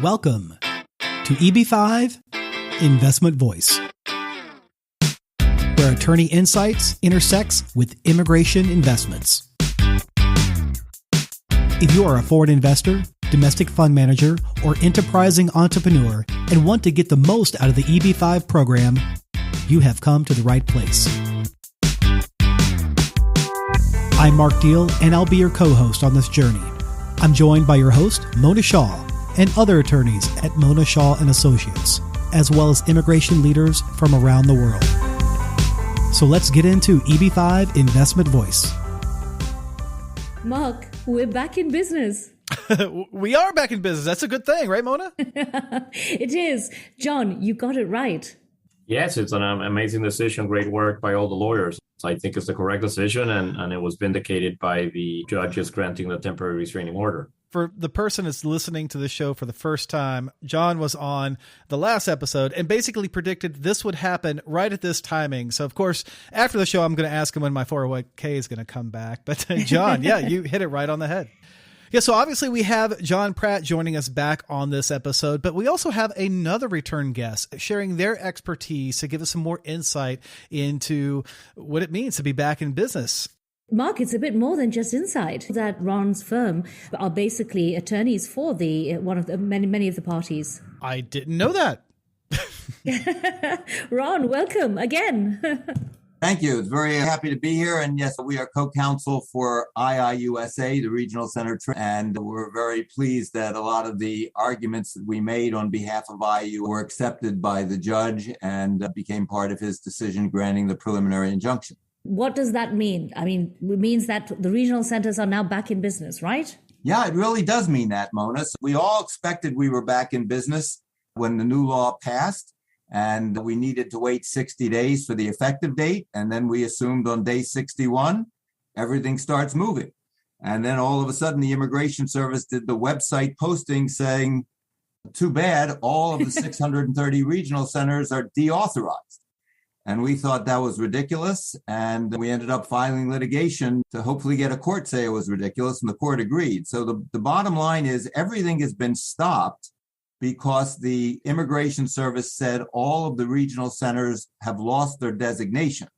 Welcome to EB5 Investment Voice, where attorney insights intersects with immigration investments. If you are a foreign investor, domestic fund manager, or enterprising entrepreneur and want to get the most out of the EB5 program, you have come to the right place. I'm Mark Deal, and I'll be your co-host on this journey. I'm joined by your host, Mona Shaw, and other attorneys at Mona Shaw & Associates, as well as immigration leaders from around the world. So let's get into EB5 Investment Voice. Mark, we're back in business. We are back in business. That's a good thing, right, Mona? It is. John, you got it right. Yes, it's an amazing decision. Great work by all the lawyers. I think it's the correct decision, and it was vindicated by the judges granting the temporary restraining order. For the person that's listening to the show for the first time, John was on the last episode and basically predicted this would happen right at this timing. So, of course, after the show, I'm going to ask him when my 401k is going to come back. But John, yeah, you hit it right on the head. Yeah, so obviously we have John Pratt joining us back on this episode, but we also have another return guest sharing their expertise to give us some more insight into what it means to be back in business. Mark, it's a bit more than just insight. That Ron's firm are basically attorneys for the many of the parties. I didn't know that. Ron, welcome again. Thank you. It's very happy to be here. And yes, we are co-counsel for IIUSA, the Regional Center, and we're very pleased that a lot of the arguments that we made on behalf of IU were accepted by the judge and became part of his decision granting the preliminary injunction. What does that mean? I mean, it means that the regional centers are now back in business, right? Yeah, it really does mean that, Mona. So we all expected we were back in business when the new law passed, and we needed to wait 60 days for the effective date. And then we assumed on day 61, everything starts moving. And then all of a sudden, the Immigration Service did the website posting saying, too bad, all of the 630 regional centers are deauthorized. And we thought that was ridiculous. And we ended up filing litigation to hopefully get a court say it was ridiculous. And the court agreed. So the bottom line is everything has been stopped because the Immigration Service said all of the regional centers have lost their designation.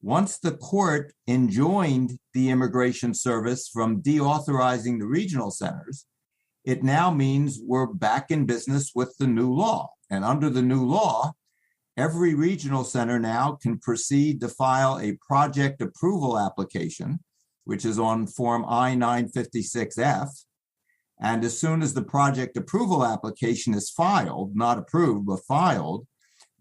Once the court enjoined the Immigration Service from deauthorizing the regional centers, it now means we're back in business with the new law. And under the new law, every regional center now can proceed to file a project approval application, which is on Form I-956F. And as soon as the project approval application is filed, not approved, but filed,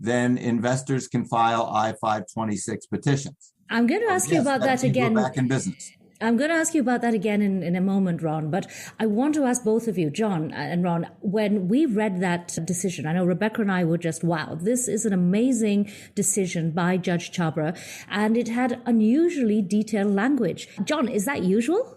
then investors can file I-526 petitions. I'm going to ask you about that again. We're back in business. I'm going to ask you about that again in a moment, Ron, but I want to ask both of you, John and Ron, when we read that decision, I know Rebecca and I were just, wow, this is an amazing decision by Judge Chhabra, and it had unusually detailed language. John, is that usual?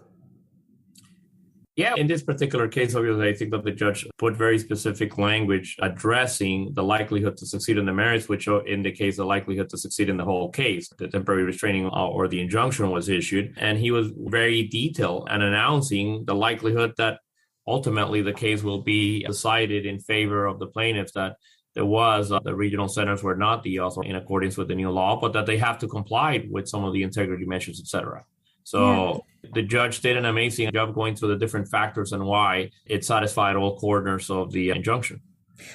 Yeah, in this particular case, obviously, I think that the judge put very specific language addressing the likelihood to succeed in the merits, which indicates the likelihood to succeed in the whole case. The temporary restraining or the injunction was issued, and he was very detailed and announcing the likelihood that ultimately the case will be decided in favor of the plaintiffs, that there was the regional centers were not deauthorized in accordance with the new law, but that they have to comply with some of the integrity measures, et cetera. So the judge did an amazing job going through the different factors and why it satisfied all corners of the injunction.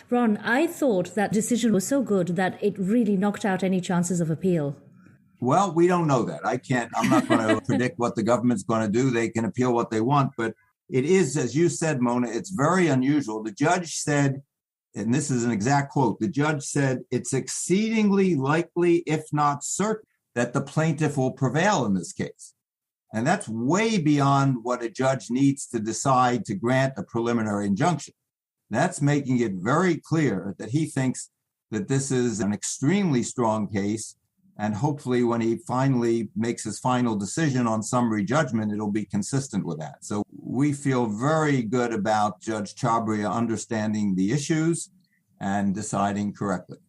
Ron, I thought that decision was so good that it really knocked out any chances of appeal. Well, we don't know that. I'm not going to predict what the government's going to do. They can appeal what they want, but it is, as you said, Mona, it's very unusual. The judge said, and this is an exact quote, the judge said, it's exceedingly likely, if not certain, that the plaintiff will prevail in this case. And that's way beyond what a judge needs to decide to grant a preliminary injunction. That's making it very clear that he thinks that this is an extremely strong case. And hopefully when he finally makes his final decision on summary judgment, it'll be consistent with that. So we feel very good about Judge Chhabra understanding the issues and deciding correctly.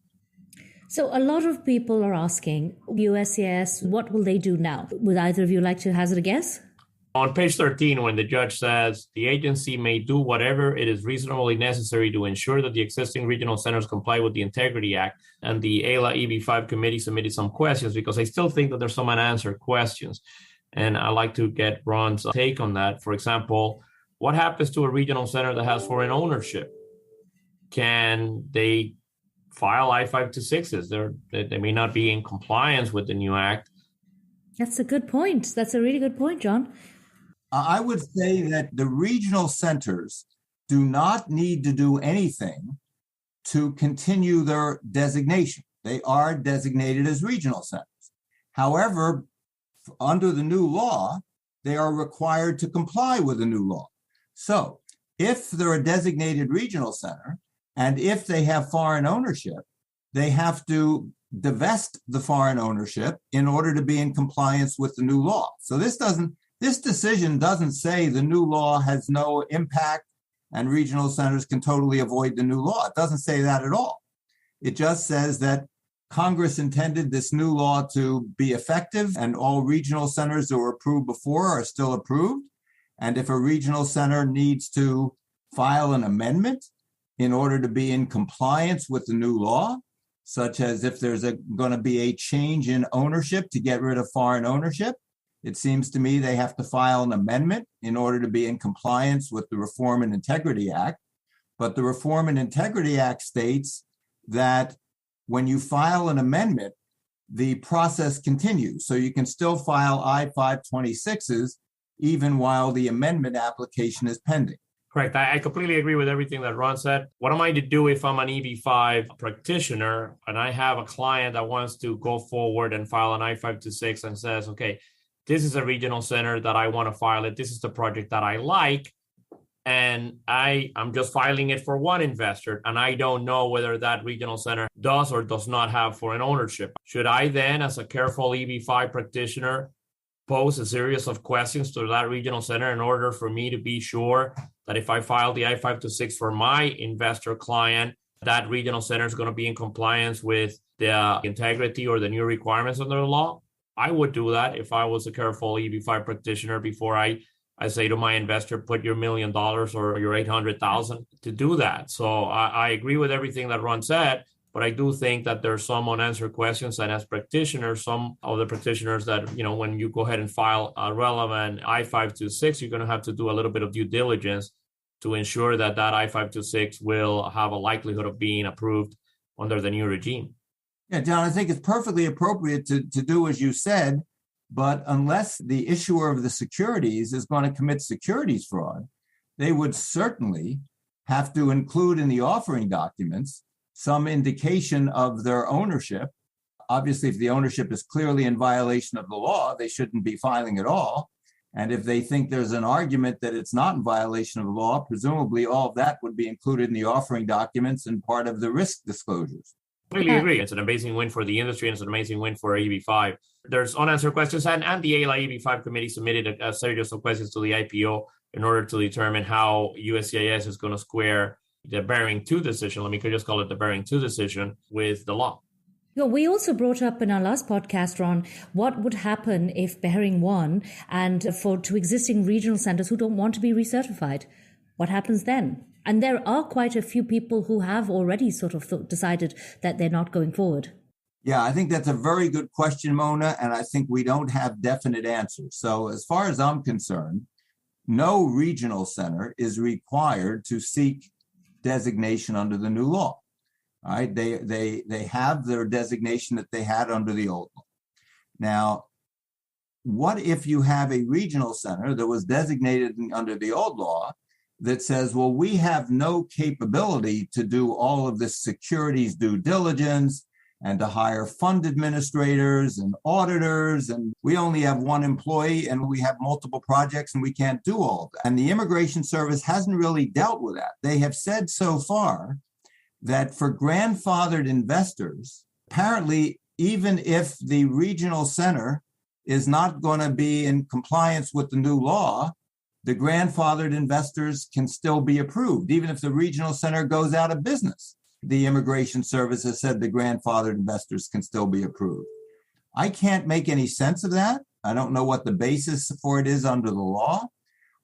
So a lot of people are asking, USCIS, what will they do now? Would either of you like to hazard a guess? On page 13, when the judge says the agency may do whatever it is reasonably necessary to ensure that the existing regional centers comply with the Integrity Act, and the AILA EB5 committee submitted some questions because I still think that there's some unanswered questions. And I'd like to get Ron's take on that. For example, what happens to a regional center that has foreign ownership? Can they file I-526s? They may not be in compliance with the new act. That's a good point. That's a really good point, John. I would say that the regional centers do not need to do anything to continue their designation. They are designated as regional centers. However, under the new law, they are required to comply with the new law. So if they're a designated regional center, and if they have foreign ownership, they have to divest the foreign ownership in order to be in compliance with the new law. So this decision doesn't say the new law has no impact and regional centers can totally avoid the new law. It doesn't say that at all. It just says that Congress intended this new law to be effective, and all regional centers that were approved before are still approved. And if a regional center needs to file an amendment in order to be in compliance with the new law, such as if there's going to be a change in ownership to get rid of foreign ownership, it seems to me they have to file an amendment in order to be in compliance with the Reform and Integrity Act. But the Reform and Integrity Act states that when you file an amendment, the process continues. So you can still file I-526s even while the amendment application is pending. Correct. I completely agree with everything that Ron said. What am I to do if I'm an EB5 practitioner and I have a client that wants to go forward and file an I-526 and says, okay, this is a regional center that I want to file it. This is the project that I like. And I'm just filing it for one investor, and I don't know whether that regional center does or does not have foreign ownership. Should I then, as a careful EB5 practitioner, pose a series of questions to that regional center in order for me to be sure that if I file the I-526 for my investor client, that regional center is going to be in compliance with the integrity or the new requirements under the law? I would do that if I was a careful EB5 practitioner before I say to my investor, put your $1 million or your $800,000 to do that. So I agree with everything that Ron said, but I do think that there's some unanswered questions. And as practitioners, some of the practitioners that, when you go ahead and file a relevant I-526, you're going to have to do a little bit of due diligence to ensure that I-526 will have a likelihood of being approved under the new regime. Yeah, John, I think it's perfectly appropriate to do as you said, but unless the issuer of the securities is going to commit securities fraud, they would certainly have to include in the offering documents some indication of their ownership. Obviously, if the ownership is clearly in violation of the law, they shouldn't be filing at all. And if they think there's an argument that it's not in violation of the law, presumably all of that would be included in the offering documents and part of the risk disclosures. Completely agree. It's an amazing win for the industry, and it's an amazing win for EB5. There's unanswered questions, and the AILA EB5 committee submitted a series of questions to the IPO in order to determine how USCIS is going to square the Bearing 2 decision, let me just call it the Bearing 2 decision, with the law. We also brought up in our last podcast, Ron, what would happen if Bearing 1 and to existing regional centers who don't want to be recertified? What happens then? And there are quite a few people who have already sort of decided that they're not going forward. Yeah, I think that's a very good question, Mona, and I think we don't have definite answers. So as far as I'm concerned, no regional center is required to seek designation under the new law. All right, they have their designation that they had under the old law. Now, what if you have a regional center that was designated under the old law that says, well, we have no capability to do all of this securities due diligence and to hire fund administrators and auditors, and we only have one employee and we have multiple projects and we can't do all of that. And the Immigration Service hasn't really dealt with that. They have said so far that for grandfathered investors, apparently, even if the regional center is not going to be in compliance with the new law, the grandfathered investors can still be approved, even if the regional center goes out of business. The Immigration Service has said the grandfathered investors can still be approved. I can't make any sense of that. I don't know what the basis for it is under the law.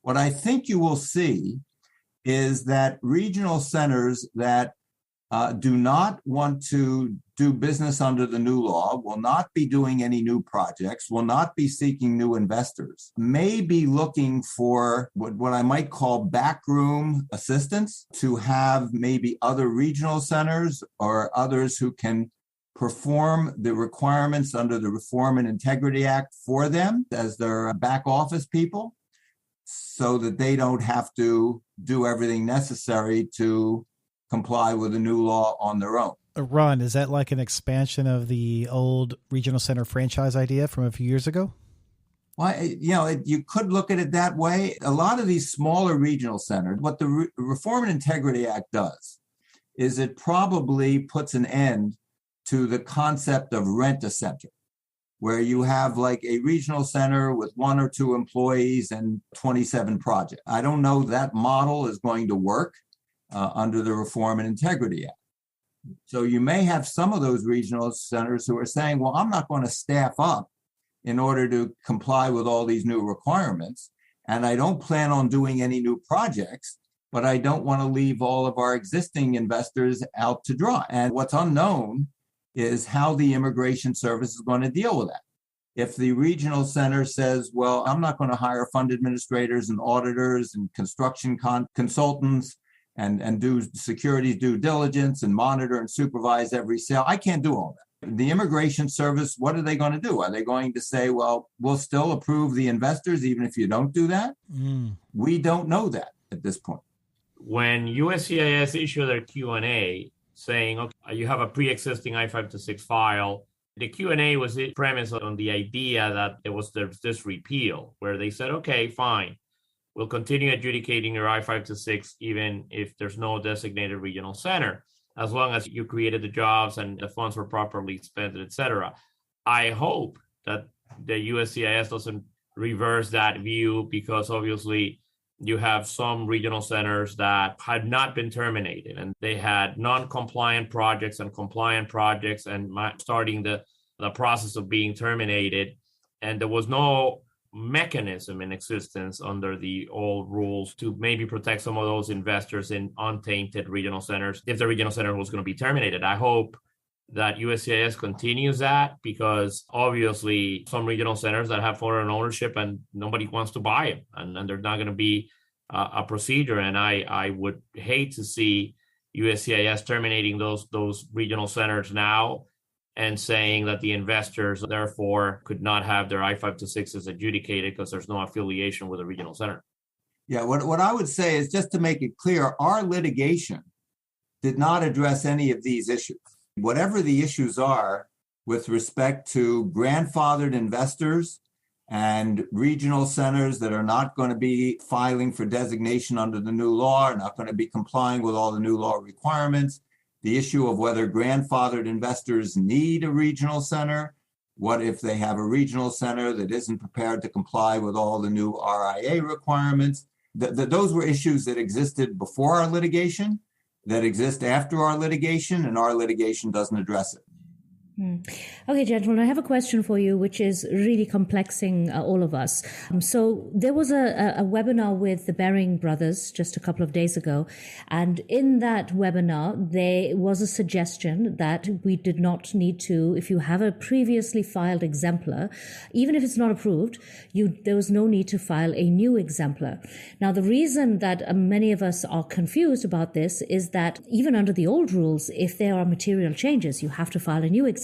What I think you will see is that regional centers that do not want to do business under the new law, will not be doing any new projects, will not be seeking new investors, may be looking for what I might call backroom assistance to have maybe other regional centers or others who can perform the requirements under the Reform and Integrity Act for them as their back office people so that they don't have to do everything necessary to comply with the new law on their own. Ron, is that like an expansion of the old regional center franchise idea from a few years ago? Well, you could look at it that way. A lot of these smaller regional centers, what the Reform and Integrity Act does is it probably puts an end to the concept of rent-a-center, where you have like a regional center with 1 or 2 employees and 27 projects. I don't know that model is going to work under the Reform and Integrity Act. So you may have some of those regional centers who are saying, well, I'm not going to staff up in order to comply with all these new requirements, and I don't plan on doing any new projects, but I don't want to leave all of our existing investors out to dry. And what's unknown is how the Immigration Service is going to deal with that. If the regional center says, well, I'm not going to hire fund administrators and auditors and construction consultants and do securities due diligence and monitor and supervise every sale, I can't do all that. The Immigration Service, what are they going to do? Are they going to say, well, we'll still approve the investors even if you don't do that? We don't know that at this point. When USCIS issued their Q&A saying, okay, you have a pre-existing I-526 file, the Q&A was premised on the idea that there's this repeal where they said, okay, fine, we'll continue adjudicating your I-526 even if there's no designated regional center, as long as you created the jobs and the funds were properly spent, et cetera. I hope that the USCIS doesn't reverse that view, because obviously you have some regional centers that had not been terminated and they had non-compliant projects and compliant projects and starting the process of being terminated. And there was no mechanism in existence under the old rules to maybe protect some of those investors in untainted regional centers if the regional center was going to be terminated. I hope that USCIS continues that, because obviously some regional centers that have foreign ownership and nobody wants to buy them, and there's not going to be a procedure. And I would hate to see USCIS terminating those regional centers now and saying that the investors therefore could not have their I-526s adjudicated because there's no affiliation with a regional center. Yeah, what I would say is, just to make it clear, our litigation did not address any of these issues. Whatever the issues are with respect to grandfathered investors and regional centers that are not going to be filing for designation under the new law, are not going to be complying with all the new law requirements, the issue of whether grandfathered investors need a regional center, what if they have a regional center that isn't prepared to comply with all the new RIA requirements. Those were issues that existed before our litigation, that exist after our litigation, and our litigation doesn't address it. Okay, gentlemen, I have a question for you, which is really complexing all of us. So there was a webinar with the Baring brothers just a couple of days ago. And in that webinar, there was a suggestion that we did not need to, if you have a previously filed exemplar, even if it's not approved, there was no need to file a new exemplar. Now, the reason that many of us are confused about this is that even under the old rules, if there are material changes, you have to file a new exemplar.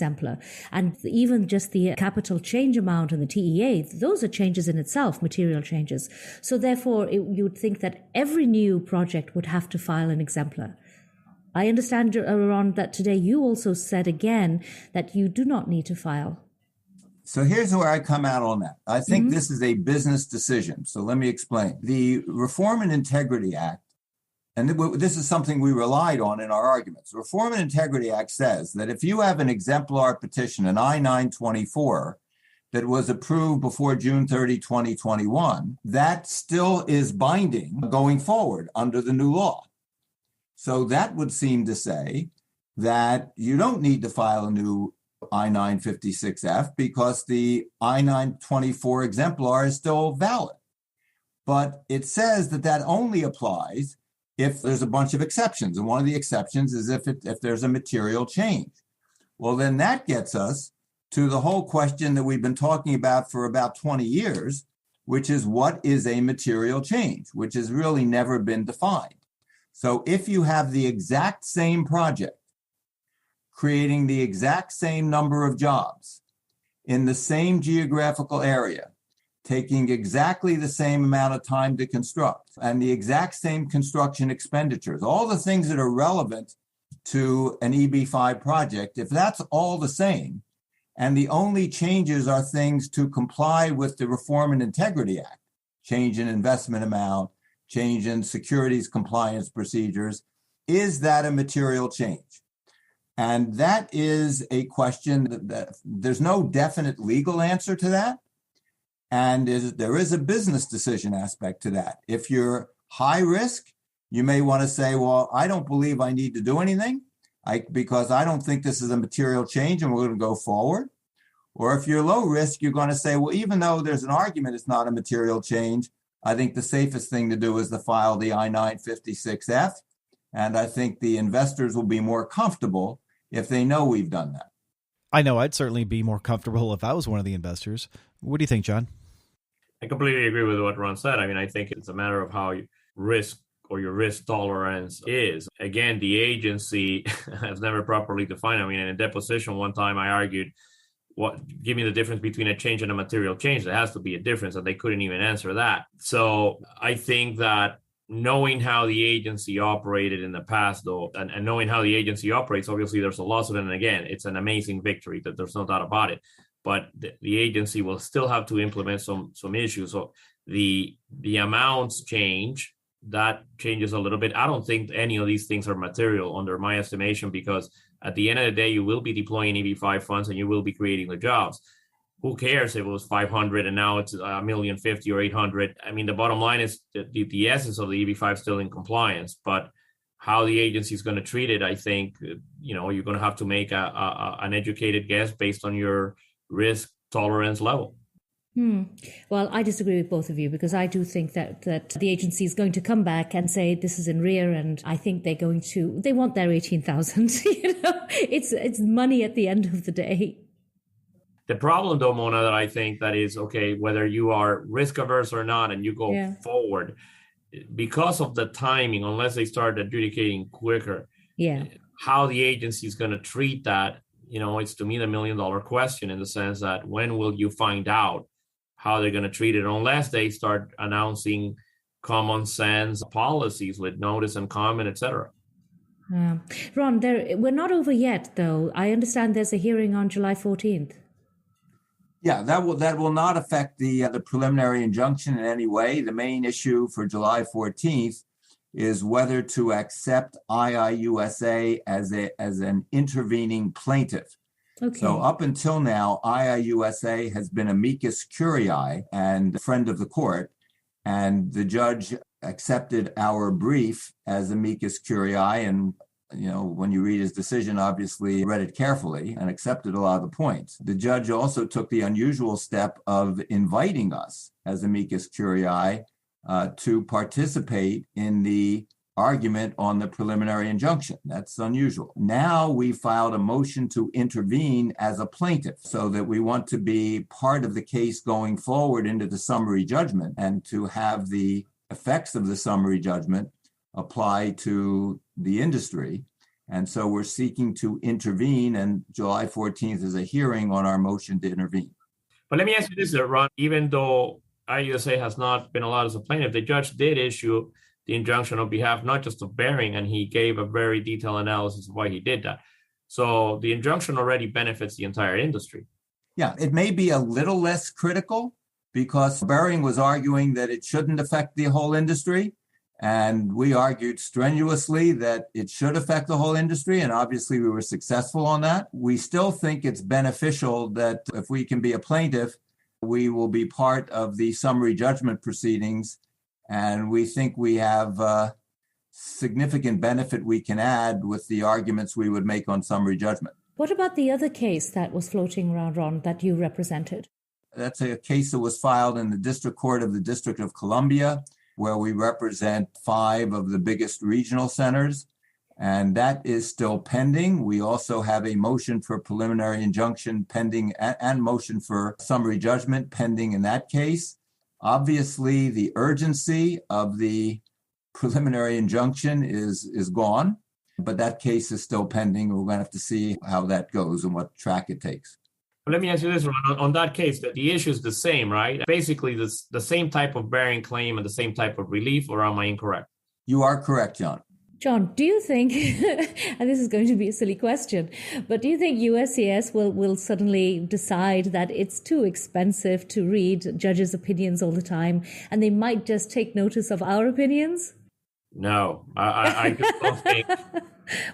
And even just the capital change amount and the TEA, those are changes in itself, material changes. So therefore, you would think that every new project would have to file an exemplar. I understand, Ron, that today you also said again that you do not need to file. So here's where I come out on that. I think this is a business decision. So let me explain. The Reform and Integrity Act, and this is something we relied on in our arguments. The Reform and Integrity Act says that if you have an exemplar petition, an I-924, that was approved before June 30, 2021, that still is binding going forward under the new law. So that would seem to say that you don't need to file a new I-956F because the I-924 exemplar is still valid. But it says that only applies if there's a bunch of exceptions. And one of the exceptions is if there's a material change. Well, then that gets us to the whole question that we've been talking about for about 20 years, which is what is a material change, which has really never been defined. So if you have the exact same project, creating the exact same number of jobs in the same geographical area, taking exactly the same amount of time to construct, and the exact same construction expenditures, all the things that are relevant to an EB-5 project, if that's all the same, and the only changes are things to comply with the Reform and Integrity Act, change in investment amount, change in securities compliance procedures, is that a material change? And that is a question that there's no definite legal answer to that. And there is a business decision aspect to that. If you're high risk, you may want to say, well, I don't believe I need to do anything because I don't think this is a material change and we're going to go forward. Or if you're low risk, you're going to say, well, even though there's an argument it's not a material change, I think the safest thing to do is to file the I-956F. And I think the investors will be more comfortable if they know we've done that. I know I'd certainly be more comfortable if I was one of the investors. What do you think, John? I completely agree with what Ron said. I mean, I think it's a matter of how you risk or your risk tolerance is. Again, the agency has never properly defined. I mean, in a deposition one time I argued, give me the difference between a change and a material change. There has to be a difference, and they couldn't even answer that. So I think that knowing how the agency operated in the past, though, and knowing how the agency operates, obviously there's a lawsuit, and again, it's an amazing victory, that there's no doubt about it. But the agency will still have to implement some issues. So the amounts change, that changes a little bit. I don't think any of these things are material under my estimation, because at the end of the day, you will be deploying EB-5 funds and you will be creating the jobs. Who cares if it was 500 and now it's 1,050,000 or 800? I mean, the bottom line is the essence of the EB-5 still in compliance, but how the agency is going to treat it, I think, you're going to have to make an educated guess based on your risk tolerance level. Well, I disagree with both of you, because I do think that the agency is going to come back and say this is in rear, and I think they want their 18,000. It's money at the end of the day. The problem, though, Mona, that I think that is, okay, whether you are risk averse or not and you go forward, because of the timing, unless they start adjudicating quicker, how the agency is going to treat that, it's to me the $1 million question, in the sense that when will you find out how they're going to treat it, unless they start announcing common sense policies with notice and comment, etc. Ron, we're not over yet, though. I understand there's a hearing on July 14th. Yeah, that will not affect the preliminary injunction in any way. The main issue for July 14th is whether to accept IIUSA as an intervening plaintiff. Okay. So up until now, IIUSA has been amicus curiae and a friend of the court, and the judge accepted our brief as amicus curiae, and when you read his decision, obviously read it carefully and accepted a lot of the points. The judge also took the unusual step of inviting us as amicus curiae to participate in the argument on the preliminary injunction. That's unusual. Now we filed a motion to intervene as a plaintiff, so that we want to be part of the case going forward into the summary judgment, and to have the effects of the summary judgment apply to the industry. And so we're seeking to intervene, and July 14th is a hearing on our motion to intervene. But let me ask you this, Ron. Even though IUSA has not been allowed as a plaintiff, the judge did issue the injunction on behalf not just of Bering, and he gave a very detailed analysis of why he did that. So the injunction already benefits the entire industry. Yeah, it may be a little less critical, because Bering was arguing that it shouldn't affect the whole industry. And we argued strenuously that it should affect the whole industry, and obviously we were successful on that. We still think it's beneficial that if we can be a plaintiff, we will be part of the summary judgment proceedings, and we think we have significant benefit we can add with the arguments we would make on summary judgment. What about the other case that was floating around, Ron, that you represented? That's a case that was filed in the District Court of the District of Columbia, where we represent 5 of the biggest regional centers, and that is still pending. We also have a motion for preliminary injunction pending and motion for summary judgment pending in that case. Obviously, the urgency of the preliminary injunction is gone, but that case is still pending. We're going to have to see how that goes and what track it takes. Let me ask you this, Ron. On that case, the issue is the same, right? Basically, the same type of bearing claim and the same type of relief, or am I incorrect? You are correct, John. John, do you think, and this is going to be a silly question, but do you think USCIS will suddenly decide that it's too expensive to read judges' opinions all the time, and they might just take notice of our opinions? No, I just don't think.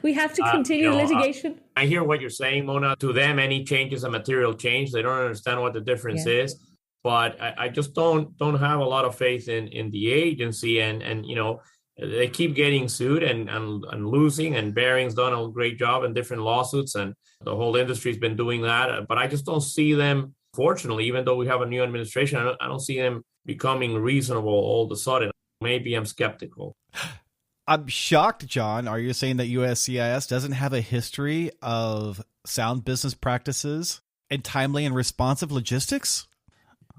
We have to continue litigation. I hear what you're saying, Mona. To them, any change is a material change. They don't understand what the difference is. But I just don't have a lot of faith in the agency, and they keep getting sued and losing, and Bering's done a great job in different lawsuits, and the whole industry's been doing that. But I just don't see them, fortunately, even though we have a new administration, I don't see them becoming reasonable all of a sudden. Maybe I'm skeptical. I'm shocked, John. Are you saying that USCIS doesn't have a history of sound business practices and timely and responsive logistics?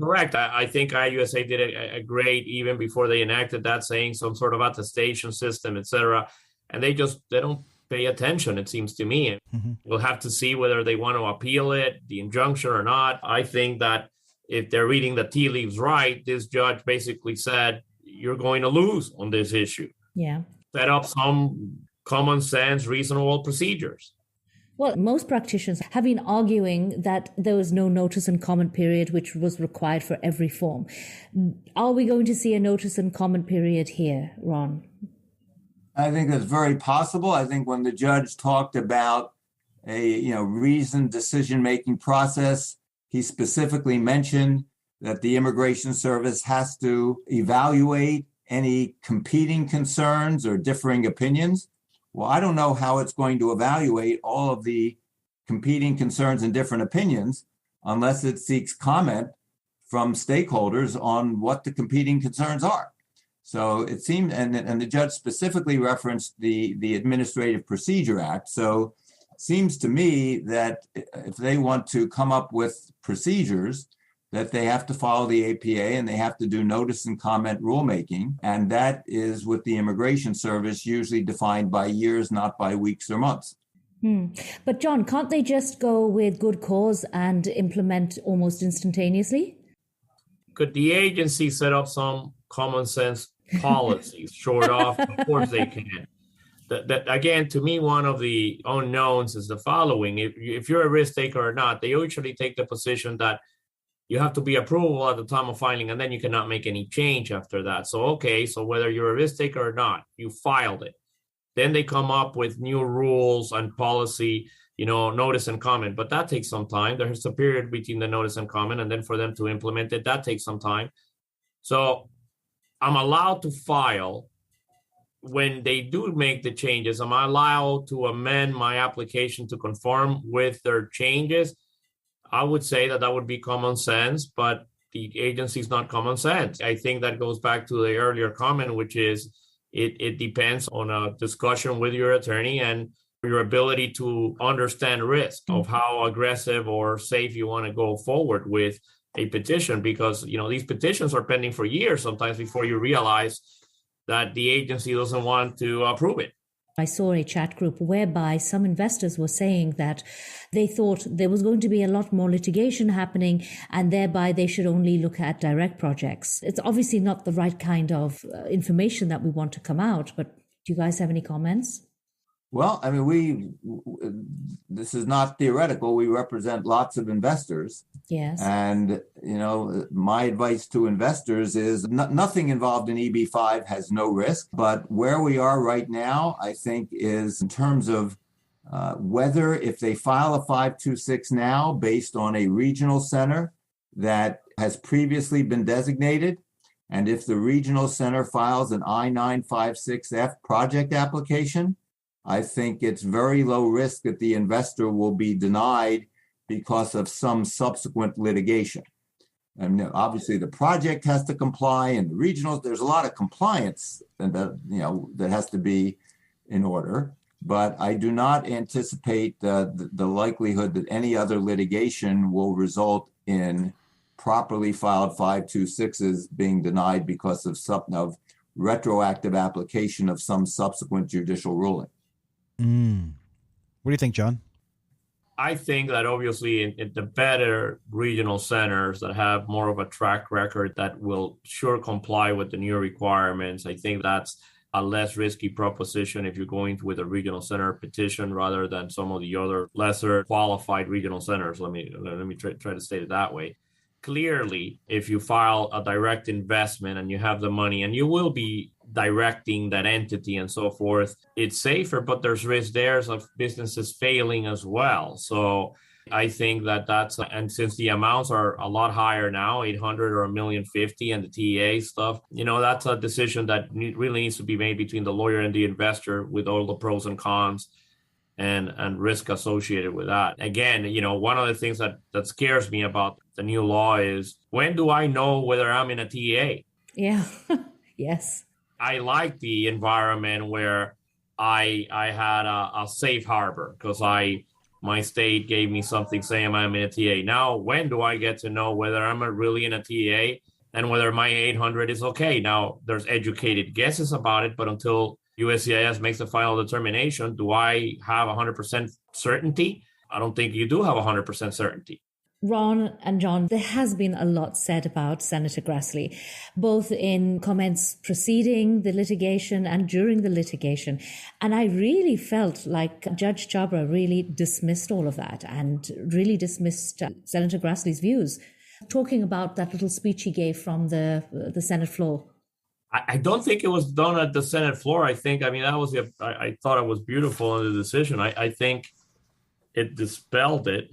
Correct. I think IUSA did a great, even before they enacted that, saying some sort of attestation system, et cetera. And they don't pay attention, it seems to me. Mm-hmm. We'll have to see whether they want to appeal it, the injunction or not. I think that if they're reading the tea leaves right, this judge basically said, you're going to lose on this issue. Yeah. Set up some common sense, reasonable procedures. Well, most practitioners have been arguing that there was no notice and comment period, which was required for every form. Are we going to see a notice and comment period here, Ron? I think that's very possible. I think when the judge talked about a reasoned decision-making process, he specifically mentioned that the Immigration Service has to evaluate any competing concerns or differing opinions. Well, I don't know how it's going to evaluate all of the competing concerns and different opinions unless it seeks comment from stakeholders on what the competing concerns are. So it seemed, and the judge specifically referenced the Administrative Procedure Act. So it seems to me that if they want to come up with procedures, that they have to follow the APA and they have to do notice and comment rulemaking. And that is with the Immigration Service usually defined by years, not by weeks or months. But John, can't they just go with good cause and implement almost instantaneously? Could the agency set up some common sense policies short of? Of course they can. That again, to me, one of the unknowns is the following. If you're a risk taker or not, they usually take the position that you have to be approvable at the time of filing, and then you cannot make any change after that. So whether you're a risk taker or not, you filed it. Then they come up with new rules and policy, notice and comment. But that takes some time. There's a period between the notice and comment, and then for them to implement it, that takes some time. So I'm allowed to file. When they do make the changes, am I allowed to amend my application to conform with their changes? I would say that would be common sense, but the agency is not common sense. I think that goes back to the earlier comment, which is it depends on a discussion with your attorney and your ability to understand risk of how aggressive or safe you want to go forward with a petition, because these petitions are pending for years sometimes before you realize that the agency doesn't want to approve it. I saw a chat group whereby some investors were saying that they thought there was going to be a lot more litigation happening and thereby they should only look at direct projects. It's obviously not the right kind of information that we want to come out, but do you guys have any comments? Well, I mean, this is not theoretical. We represent lots of investors. Yes. And, my advice to investors is nothing involved in EB-5 has no risk. But where we are right now, I think, is in terms of whether if they file a 526 now based on a regional center that has previously been designated, and if the regional center files an I-956F project application, I think it's very low risk that the investor will be denied because of some subsequent litigation. And obviously the project has to comply, and the regionals, there's a lot of compliance that has to be in order. But I do not anticipate the likelihood that any other litigation will result in properly filed 526s being denied because of retroactive application of some subsequent judicial ruling. What do you think, John? I think that obviously in the better regional centers that have more of a track record that will sure comply with the new requirements, I think that's a less risky proposition if you're going with a regional center petition rather than some of the other lesser qualified regional centers. Let me try to state it that way. Clearly, if you file a direct investment and you have the money and you will be directing that entity and so forth, it's safer, but there's risk there of businesses failing as well. So I think that's, and since the amounts are a lot higher now, 800 or $1,050,000 and the TEA stuff, that's a decision that really needs to be made between the lawyer and the investor with all the pros and cons and risk associated with that. Again, one of the things that scares me about the new law is, when do I know whether I'm in a TEA? Yeah. Yes. I like the environment where I had a safe harbor because my state gave me something saying I'm in a TA. Now, when do I get to know whether I'm really in a TA and whether my 800 is okay? Now, there's educated guesses about it, but until USCIS makes the final determination, do I have 100% certainty? I don't think you do have 100% certainty. Ron and John, there has been a lot said about Senator Grassley, both in comments preceding the litigation and during the litigation. And I really felt like Judge Chabra really dismissed all of that and really dismissed Senator Grassley's views, talking about that little speech he gave from the Senate floor. I don't think it was done at the Senate floor. I thought it was beautiful in the decision. I think it dispelled it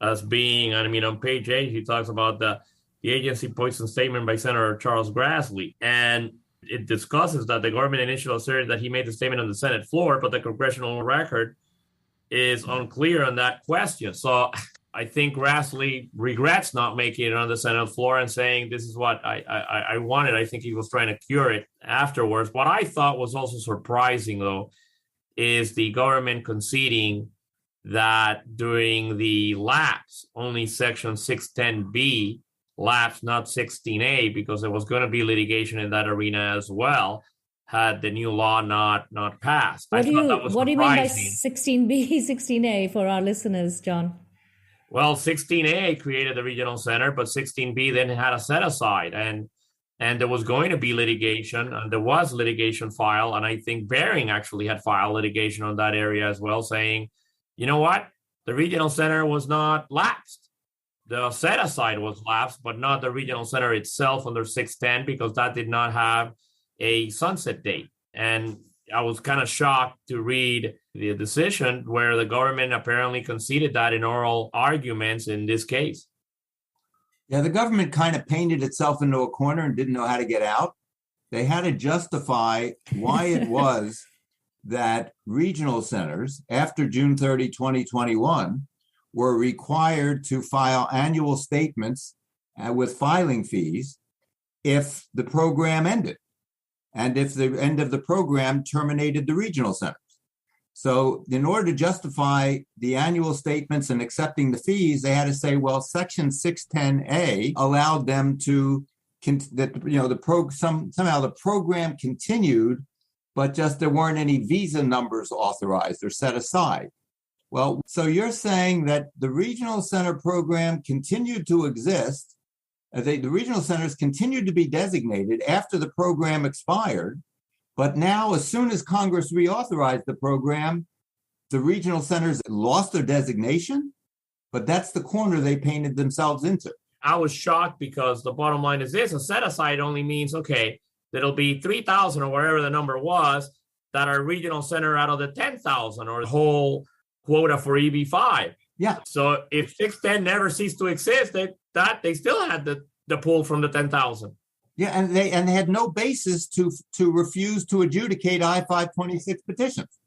as being, on page 8, he talks about the agency points a statement by Senator Charles Grassley, and it discusses that the government initially asserted that he made the statement on the Senate floor, but the congressional record is unclear on that question. So I think Grassley regrets not making it on the Senate floor and saying, this is what I wanted. I think he was trying to cure it afterwards. What I thought was also surprising, though, is the government conceding that during the lapse, only Section 610B lapsed, not 16A, because there was going to be litigation in that arena as well, had the new law not passed. What do you mean by 16B, 16A for our listeners, John? Well, 16A created the regional center, but 16B then had a set aside, and there was going to be litigation, and there was litigation filed, and I think Bering actually had filed litigation on that area as well, saying, you know what? The regional center was not lapsed. The set-aside was lapsed, but not the regional center itself under 610, because that did not have a sunset date. And I was kind of shocked to read the decision where the government apparently conceded that in oral arguments in this case. Yeah, the government kind of painted itself into a corner and didn't know how to get out. They had to justify why it was that regional centers, after June 30, 2021, were required to file annual statements with filing fees if the program ended, and if the end of the program terminated the regional centers. So in order to justify the annual statements and accepting the fees, they had to say, well, Section 610A allowed them to, somehow the program continued, but just there weren't any visa numbers authorized or set aside. Well, so you're saying that the regional center program continued to exist, the regional centers continued to be designated after the program expired, but now as soon as Congress reauthorized the program, the regional centers lost their designation, but that's the corner they painted themselves into. I was shocked because the bottom line is this: a set aside only means, okay, there'll be 3,000 or whatever the number was that are regional center out of the 10,000 or the whole quota for EB-5. Yeah. So if 610 never ceased to exist, they still had the pull from the 10,000. Yeah, and they had no basis to refuse to adjudicate I-526 petitions.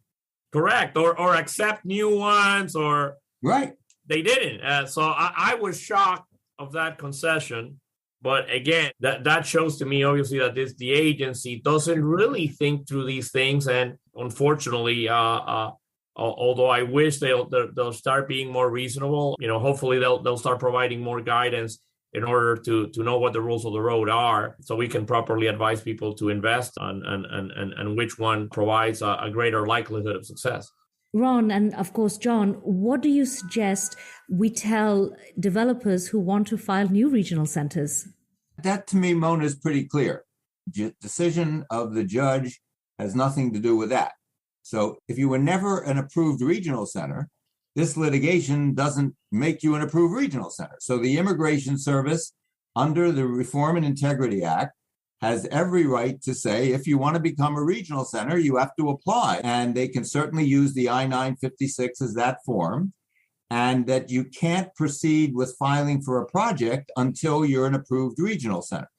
Correct. Or accept new ones, or Right. they didn't. So I was shocked of that concession. But again, that shows to me, obviously, that the agency doesn't really think through these things. And unfortunately, although I wish they'll start being more reasonable, hopefully they'll start providing more guidance in order to know what the rules of the road are, so we can properly advise people to invest and which one provides a greater likelihood of success. Ron, and of course, John, what do you suggest we tell developers who want to file new regional centers? That, to me, Mona, is pretty clear. Decision of the judge has nothing to do with that. So if you were never an approved regional center, this litigation doesn't make you an approved regional center. So the Immigration Service, under the Reform and Integrity Act, has every right to say, if you want to become a regional center, you have to apply. And they can certainly use the I-956 as that form, and that you can't proceed with filing for a project until you're an approved regional center.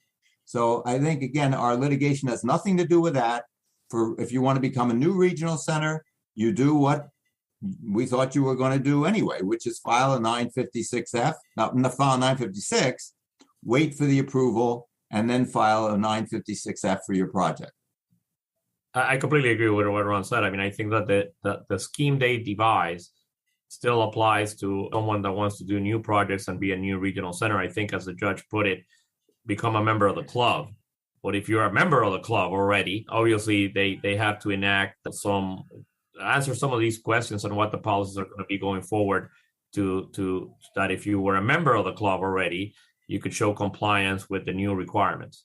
So I think, again, our litigation has nothing to do with that. If you want to become a new regional center, you do what we thought you were going to do anyway, which is file a 956F, not file a 956, wait for the approval, and then file a 956F for your project. I completely agree with what Ron said. I mean, I think that the scheme they devise still applies to someone that wants to do new projects and be a new regional center. I think, as the judge put it, become a member of the club. But if you're a member of the club already, obviously they have to answer some of these questions on what the policies are going to be going forward to that if you were a member of the club already, you could show compliance with the new requirements.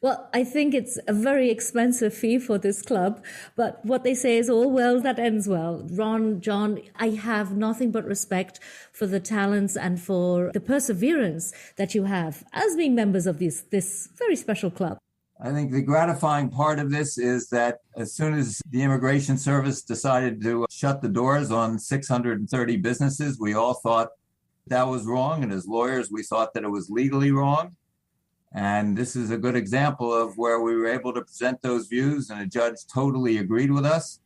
Well, I think it's a very expensive fee for this club, but what they say is all well that ends well. Ron, John, I have nothing but respect for the talents and for the perseverance that you have as being members of this very special club. I think the gratifying part of this is that as soon as the Immigration Service decided to shut the doors on 630 businesses, we all thought that was wrong. And as lawyers, we thought that it was legally wrong. And this is a good example of where we were able to present those views, and a judge totally agreed with us.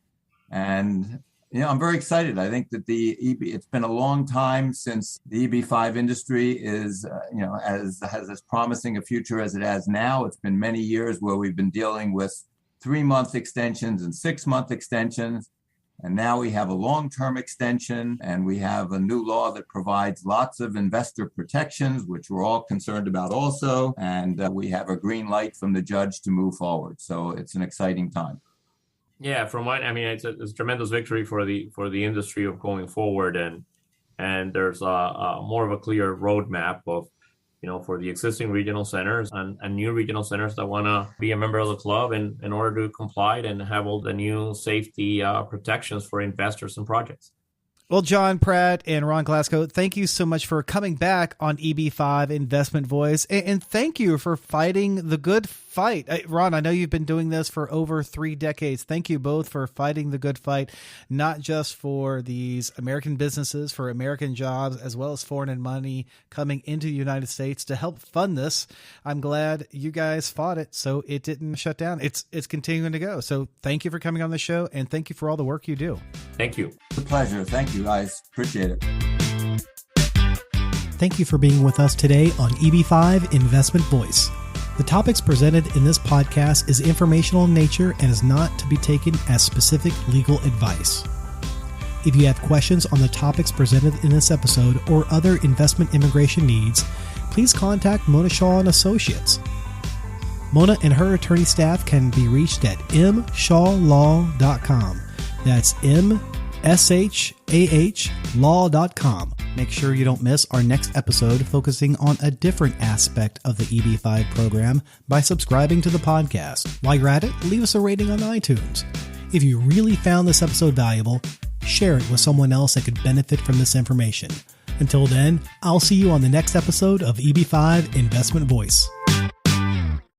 And, I'm very excited. I think that it's been a long time since the EB-5 industry has as promising a future as it has now. It's been many years where we've been dealing with 3-month extensions and 6-month extensions. And now we have a long-term extension, and we have a new law that provides lots of investor protections, which we're all concerned about also. And we have a green light from the judge to move forward. So it's an exciting time. Yeah, it's a tremendous victory for the industry of going forward, and there's a more of a clear roadmap of, for the existing regional centers and new regional centers that want to be a member of the club in order to comply and have all the new safety protections for investors and projects. Well, John Pratt and Ron Klasko, thank you so much for coming back on EB-5 Investment Voice. And thank you for fighting the good fight. Ron, I know you've been doing this for over 3 decades. Thank you both for fighting the good fight, not just for these American businesses, for American jobs, as well as foreign money coming into the United States to help fund this. I'm glad you guys fought it so it didn't shut down. It's continuing to go. So thank you for coming on the show, and thank you for all the work you do. Thank you. It's a pleasure. Thank you, guys. Appreciate it. Thank you for being with us today on EB-5 Investment Voice. The topics presented in this podcast is informational in nature and is not to be taken as specific legal advice. If you have questions on the topics presented in this episode or other investment immigration needs, please contact Mona Shaw and Associates. Mona and her attorney staff can be reached at mshawlaw.com. That's mshawlaw.com. Make sure you don't miss our next episode focusing on a different aspect of the EB-5 program by subscribing to the podcast. While you're at it, leave us a rating on iTunes. If you really found this episode valuable, share it with someone else that could benefit from this information. Until then, I'll see you on the next episode of EB-5 Investment Voice.